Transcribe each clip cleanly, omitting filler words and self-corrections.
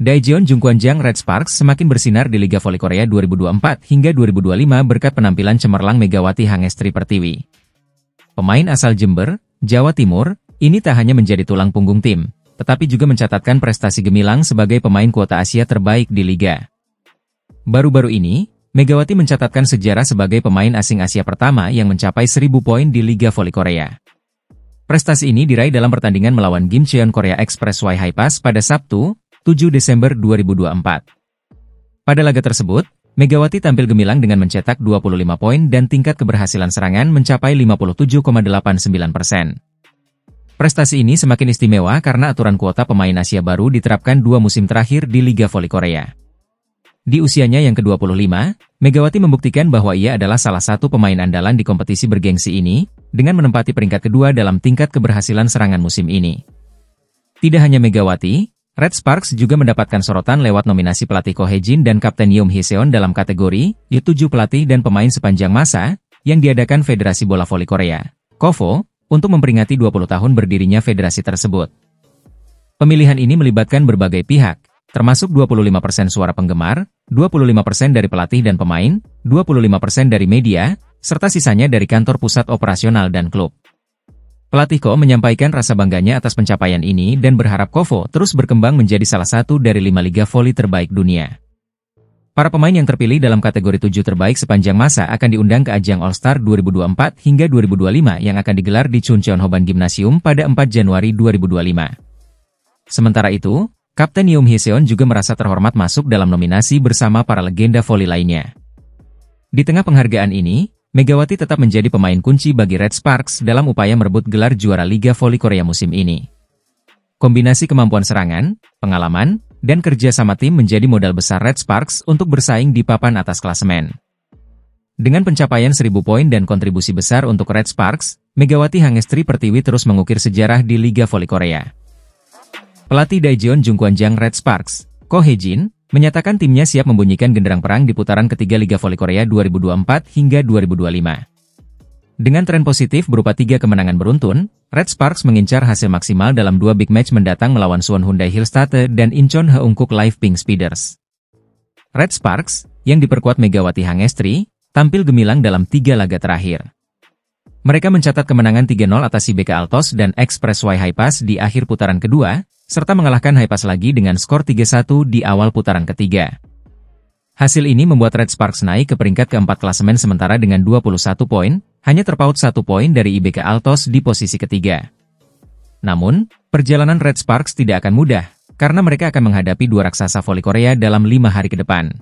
Daejeon Jungkwanjang Red Sparks semakin bersinar di Liga Voli Korea 2024 hingga 2025 berkat penampilan cemerlang Megawati Hangestri Pertiwi. Pemain asal Jember, Jawa Timur, ini tak hanya menjadi tulang punggung tim, tetapi juga mencatatkan prestasi gemilang sebagai pemain kuota Asia terbaik di Liga. Baru-baru ini, Megawati mencatatkan sejarah sebagai pemain asing Asia pertama yang mencapai 1000 poin di Liga Voli Korea. Prestasi ini diraih dalam pertandingan melawan Gimcheon Korea Expressway Highpass pada Sabtu, 7 Desember 2024. Pada laga tersebut, Megawati tampil gemilang dengan mencetak 25 poin dan tingkat keberhasilan serangan mencapai 57,89%. Prestasi ini semakin istimewa karena aturan kuota pemain Asia baru diterapkan 2 musim terakhir di Liga Voli Korea. Di usianya yang ke-25, Megawati membuktikan bahwa ia adalah salah satu pemain andalan di kompetisi bergengsi ini, dengan menempati peringkat kedua dalam tingkat keberhasilan serangan musim ini. Tidak hanya Megawati, Red Sparks juga mendapatkan sorotan lewat nominasi pelatih Ko Hae-jin dan Kapten Yeom Hee-seon dalam kategori Y7 pelatih dan pemain sepanjang masa yang diadakan Federasi Bola Voli Korea, KOVO, untuk memperingati 20 tahun berdirinya federasi tersebut. Pemilihan ini melibatkan berbagai pihak, termasuk 25% suara penggemar, 25% dari pelatih dan pemain, 25% dari media, serta sisanya dari kantor pusat operasional dan klub. Pelatih Ko menyampaikan rasa bangganya atas pencapaian ini dan berharap KOVO terus berkembang menjadi salah satu dari 5 liga voli terbaik dunia. Para pemain yang terpilih dalam kategori 7 terbaik sepanjang masa akan diundang ke ajang All-Star 2024 hingga 2025 yang akan digelar di Chuncheon Hoban Gymnasium pada 4 Januari 2025. Sementara itu, Kapten Yeom Hee-seon juga merasa terhormat masuk dalam nominasi bersama para legenda voli lainnya. Di tengah penghargaan ini, Megawati tetap menjadi pemain kunci bagi Red Sparks dalam upaya merebut gelar juara Liga Voli Korea musim ini. Kombinasi kemampuan serangan, pengalaman, dan kerja sama tim menjadi modal besar Red Sparks untuk bersaing di papan atas klasemen. Dengan pencapaian 1000 poin dan kontribusi besar untuk Red Sparks, Megawati Hangestri Pertiwi terus mengukir sejarah di Liga Voli Korea. Pelatih Daejeon Jungkwanjang Red Sparks, Ko Hae-jin, menyatakan timnya siap membunyikan genderang perang di putaran ketiga Liga Voli Korea 2024 hingga 2025. Dengan tren positif berupa 3 kemenangan beruntun, Red Sparks mengincar hasil maksimal dalam 2 big match mendatang melawan Suwon Hyundai Hillstate dan Incheon Heungkuk Live Pink Speeders. Red Sparks, yang diperkuat Megawati Hangestri, tampil gemilang dalam 3 laga terakhir. Mereka mencatat kemenangan 3-0 atas IBK Altos dan Expressway Highpass di akhir putaran kedua, serta mengalahkan Highpass lagi dengan skor 3-1 di awal putaran ketiga. Hasil ini membuat Red Sparks naik ke peringkat keempat klasemen sementara dengan 21 poin, hanya terpaut 1 poin dari IBK Altos di posisi ketiga. Namun, perjalanan Red Sparks tidak akan mudah, karena mereka akan menghadapi 2 raksasa voli Korea dalam 5 hari ke depan.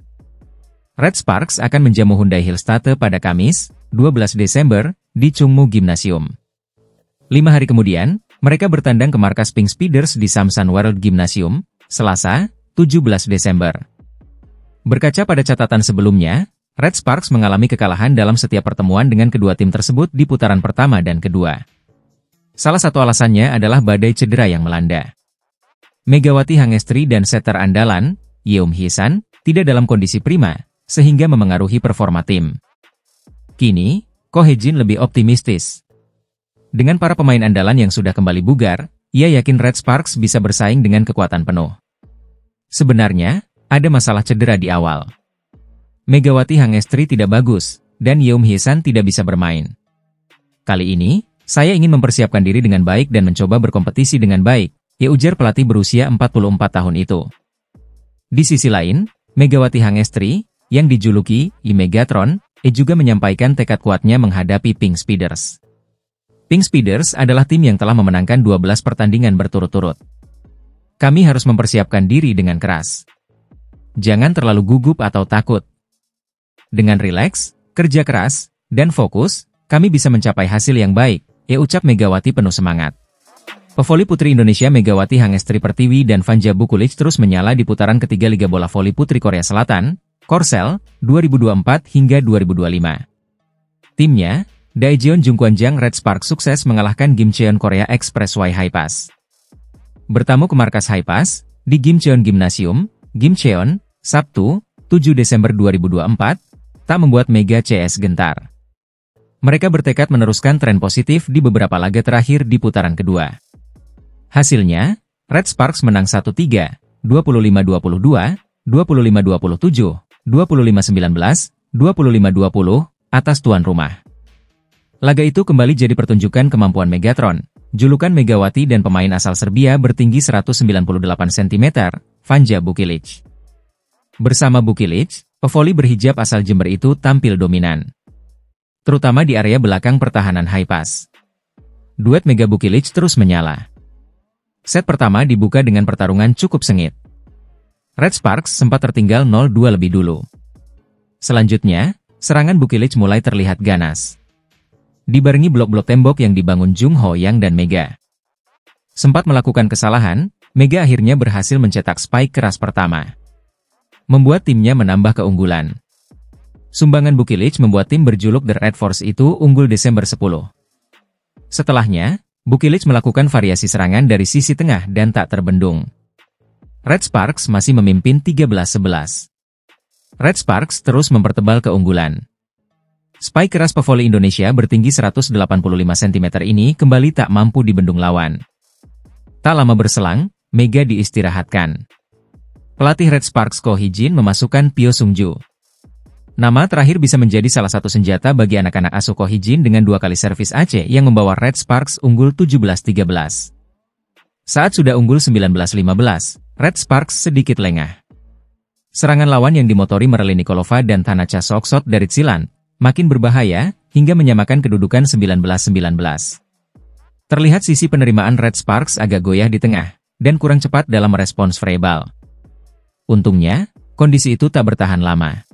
Red Sparks akan menjamu Hyundai Hillstate pada Kamis, 12 Desember, di Chungmu Gymnasium. 5 hari kemudian, mereka bertandang ke markas Pink Speeders di Samsan World Gymnasium, Selasa, 17 Desember. Berkaca pada catatan sebelumnya, Red Sparks mengalami kekalahan dalam setiap pertemuan dengan kedua tim tersebut di putaran pertama dan kedua. Salah satu alasannya adalah badai cedera yang melanda. Megawati Hangestri dan setter andalan, Yeom Hee-san, tidak dalam kondisi prima, sehingga memengaruhi performa tim. Kini, Ko Hae-jin lebih optimistis. Dengan para pemain andalan yang sudah kembali bugar, ia yakin Red Sparks bisa bersaing dengan kekuatan penuh. Sebenarnya, ada masalah cedera di awal. Megawati Hangestri tidak bagus, dan Yeom Hee-san tidak bisa bermain. Kali ini, saya ingin mempersiapkan diri dengan baik dan mencoba berkompetisi dengan baik, ya ujar pelatih berusia 44 tahun itu. Di sisi lain, Megawati Hangestri, yang dijuluki Megatron, juga menyampaikan tekad kuatnya menghadapi Pink Speeders. Pink Speeders adalah tim yang telah memenangkan 12 pertandingan berturut-turut. Kami harus mempersiapkan diri dengan keras. Jangan terlalu gugup atau takut. Dengan rileks, kerja keras, dan fokus, kami bisa mencapai hasil yang baik, ucap Megawati penuh semangat. Pevoli putri Indonesia Megawati Hangestri Pertiwi dan Vanja Bukulic terus menyala di putaran ketiga Liga Bola Voli Putri Korea Selatan, Korsel, 2024 hingga 2025. Timnya, Daejeon Jungkwanjang Red Sparks sukses mengalahkan Gimcheon Korea Expressway Highpass. Bertamu ke markas Highpass, di Gimcheon Gymnasium, Gimcheon, Sabtu, 7 Desember 2024, tak membuat Mega CS gentar. Mereka bertekad meneruskan tren positif di beberapa laga terakhir di putaran kedua. Hasilnya, Red Sparks menang 1-3, 25-22, 25-27, 25-19, 25-20, atas tuan rumah. Laga itu kembali jadi pertunjukan kemampuan Megatron. Julukan Megawati dan pemain asal Serbia bertinggi 198 cm, Vanja Bukilic. Bersama Bukilic, pevoli berhijab asal Jember itu tampil dominan, terutama di area belakang pertahanan Haifaz. Duet Mega Bukilic terus menyala. Set pertama dibuka dengan pertarungan cukup sengit. Red Sparks sempat tertinggal 0-2 lebih dulu. Selanjutnya, serangan Bukilic mulai terlihat ganas, dibarengi blok-blok tembok yang dibangun Jung Ho Yang dan Mega. Sempat melakukan kesalahan, Mega akhirnya berhasil mencetak spike keras pertama, membuat timnya menambah keunggulan. Sumbangan Bukilic membuat tim berjuluk The Red Force itu unggul Desember 10. Setelahnya, Bukilic melakukan variasi serangan dari sisi tengah dan tak terbendung. Red Sparks masih memimpin 13-11. Red Sparks terus mempertebal keunggulan. Spike keras pevoli Indonesia bertinggi 185 cm ini kembali tak mampu dibendung lawan. Tak lama berselang, Mega diistirahatkan. Pelatih Red Sparks Ko Hee-jin memasukkan Pyo Sung-ju. Nama terakhir bisa menjadi salah satu senjata bagi anak-anak asuh Ko Hee-jin dengan 2 kali servis Aceh yang membawa Red Sparks unggul 17-13. Saat sudah unggul 19-15, Red Sparks sedikit lengah. Serangan lawan yang dimotori Merlin Nikolova dan Tanacha Soksot dari Tsilan makin berbahaya, hingga menyamakan kedudukan 19-19. Terlihat sisi penerimaan Red Sparks agak goyah di tengah, dan kurang cepat dalam merespons verbal. Untungnya, kondisi itu tak bertahan lama.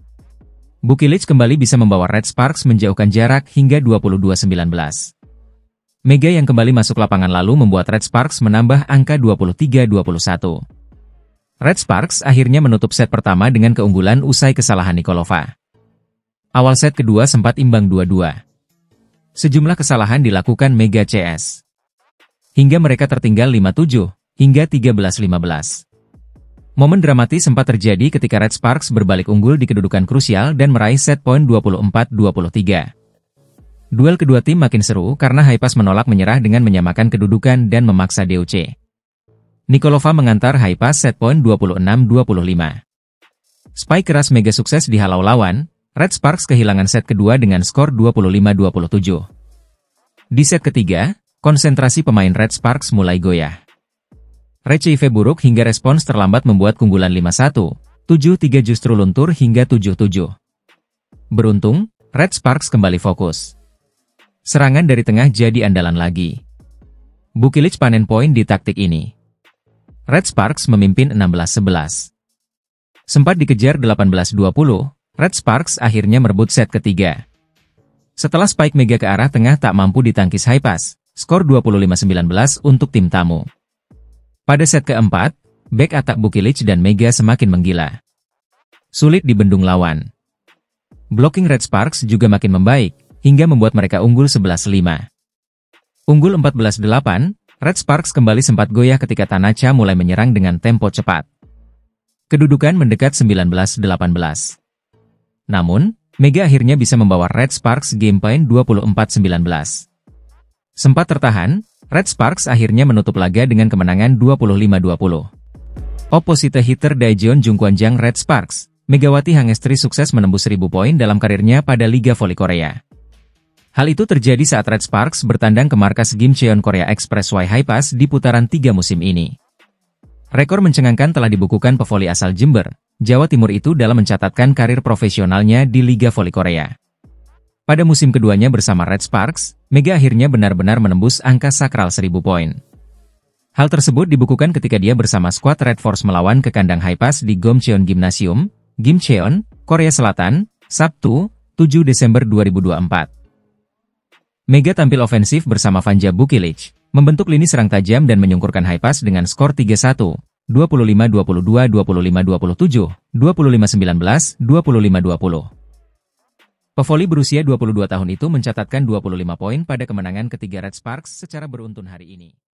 Bukilic kembali bisa membawa Red Sparks menjauhkan jarak hingga 22-19. Mega yang kembali masuk lapangan lalu membuat Red Sparks menambah angka 23-21. Red Sparks akhirnya menutup set pertama dengan keunggulan usai kesalahan Nikolova. Awal set kedua sempat imbang 2-2. Sejumlah kesalahan dilakukan Mega CS, hingga mereka tertinggal 5-7, hingga 13-15. Momen dramatis sempat terjadi ketika Red Sparks berbalik unggul di kedudukan krusial dan meraih set poin 24-23. Duel kedua tim makin seru karena Haifaz menolak menyerah dengan menyamakan kedudukan dan memaksa DOC. Nikolova mengantar Haifaz set poin 26-25. Spike keras Mega sukses dihalau lawan. Red Sparks kehilangan set kedua dengan skor 25-27. Di set ketiga, konsentrasi pemain Red Sparks mulai goyah. Receive buruk hingga respons terlambat membuat keunggulan 5-1, 7-3 justru luntur hingga 7-7. Beruntung, Red Sparks kembali fokus. Serangan dari tengah jadi andalan lagi. Bukilic panen poin di taktik ini. Red Sparks memimpin 16-11. Sempat dikejar 18-20, Red Sparks akhirnya merebut set ketiga. Setelah spike Mega ke arah tengah tak mampu ditangkis Haifaz, skor 25-19 untuk tim tamu. Pada set keempat, back attack Bukilic dan Mega semakin menggila. Sulit dibendung lawan. Blocking Red Sparks juga makin membaik, hingga membuat mereka unggul 11-5. Unggul 14-8, Red Sparks kembali sempat goyah ketika Tanacha mulai menyerang dengan tempo cepat. Kedudukan mendekat 19-18. Namun, Mega akhirnya bisa membawa Red Sparks game point 24-19. Sempat tertahan, Red Sparks akhirnya menutup laga dengan kemenangan 25-20. Opposite hitter Daejeon Jungkwanjang Red Sparks, Megawati Hangestri sukses menembus 1000 poin dalam karirnya pada Liga Voli Korea. Hal itu terjadi saat Red Sparks bertandang ke markas Gimcheon Korea Expressway Haifaz di putaran 3 musim ini. Rekor mencengangkan telah dibukukan pevoli asal Jember, Jawa Timur itu dalam mencatatkan karir profesionalnya di Liga Voli Korea. Pada musim keduanya bersama Red Sparks, Mega akhirnya benar-benar menembus angka sakral 1000 poin. Hal tersebut dibukukan ketika dia bersama skuad Red Force melawan ke kandang Haifaz di Gomcheon Gymnasium, Gimcheon, Korea Selatan, Sabtu, 7 Desember 2024. Mega tampil ofensif bersama Vanja Bukilic, membentuk lini serang tajam dan menyungkurkan Haifaz dengan skor 3-1, 25-22, 25-27, 25-19, 25-20. Pevoli berusia 22 tahun itu mencatatkan 25 poin pada kemenangan ketiga Red Sparks secara beruntun hari ini.